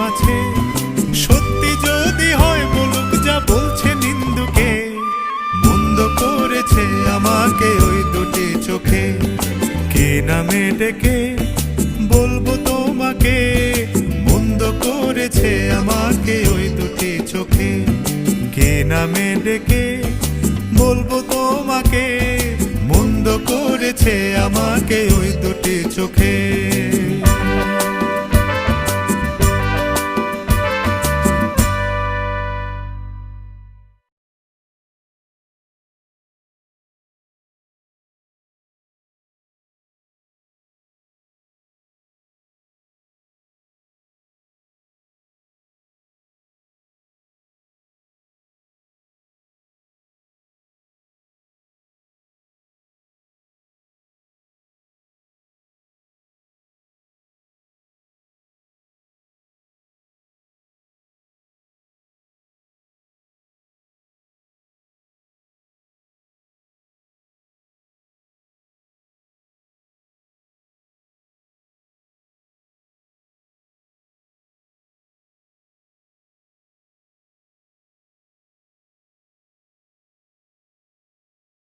আছে। সত্যি যদি হয় বলুক যা বলছে নিন্দুকে, মন্দ করেছে আমাকে ওই দুটি চোখে। কে নামে ডেকে বলবো তোমাকে, মন্দ করেছে আমাকে ওই দুটি চোখে। কে নামে ডেকে বলবো তোমাকে, মন্দ করেছে আমাকে ওই দুটি চোখে।